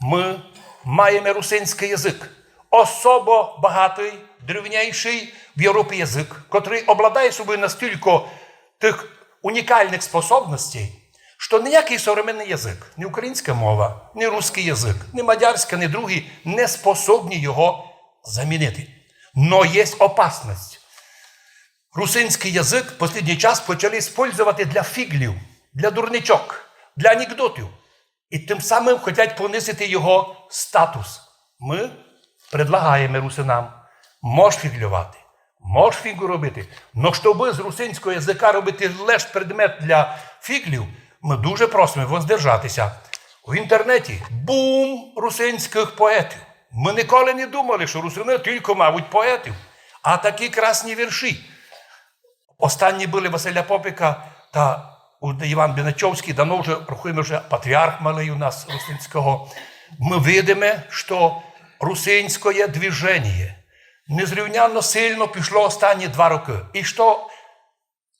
ми маємо русинський язик. Особо багатий, древніший в Європі язик, котрий обладає собою настільки тих унікальних способностей, що ніякий современний язик, ні українська мова, ні русський язик, ні мадярська, ні другий не способні його замінити. Но є опасність. Русинський язик в останній час почали використовувати для фіглів, для дурничок, для анекдотів. І тим самим хочуть понизити його статус. Ми предлагаємо русинам, можеш фіглювати, можеш фігу робити, але щоб з русинського язика робити лише предмет для фіглів, ми дуже просимо воздержатися. В інтернеті бум русинських поетів. Ми ніколи не думали, що русини тільки мають поетів, а такі красні вірші. Останні були Василя Попика та Іван Беначовський, давно вже рахуємо, вже патріарх малий у нас русинського. Ми видимо, що русинське движення незрівнянно сильно пішло останні 2 роки. І що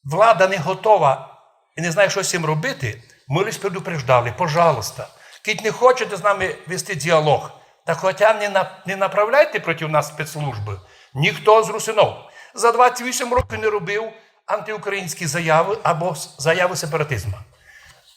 влада не готова і не знає, що з цим робити, ми лише предупреждали, пожалуйста, кіть не хочете з нами вести діалог, та хоча не направляйте проти нас спецслужби. Ніхто з русинов за 28 років не робив антиукраїнські заяви або заяви сепаратизму.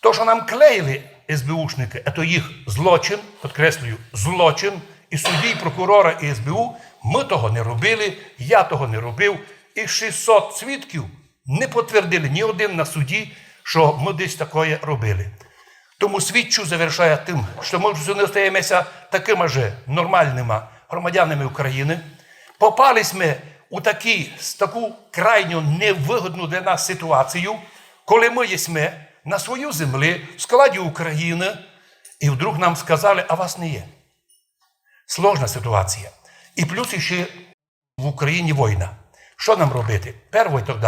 То, що нам клеїли СБУшники, це їх злочин, підкреслюю, злочин, і судді, і прокурора, і СБУ, ми того не робили, я того не робив, і 600 свідків не підтвердили ні один на суді, що ми десь таке робили. Тому свідчу завершає тим, що ми вже не стаємося такими же нормальними громадянами України. Попались ми у таку крайньо невигодну для нас ситуацію, коли ми єсме на своїй землі, в складі України, і вдруг нам сказали, а вас не є. Сложна ситуація. І плюс ще в Україні війна. Що нам робити? Перше тоді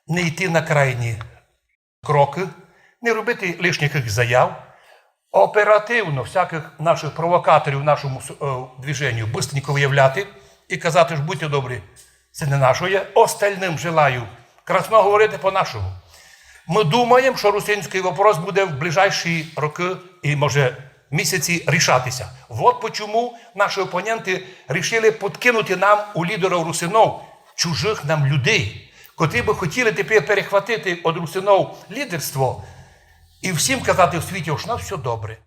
не йти на крайні кроки, не робити лишніх заяв, оперативно всяких наших провокаторів в нашому движенню бистренько виявляти і казати, що будьте добрі, це не наше. Остальним желаю красно говорити по-нашому. Ми думаємо, що русинський вопрос буде в ближайші роки і, може, місяці рішатися. Вот чому наші опоненти вирішили підкинути нам у лідерів русинов чужих нам людей, котрі би хотіли тепер перехватити від русинов лідерство і всім казати в світі, що все добре.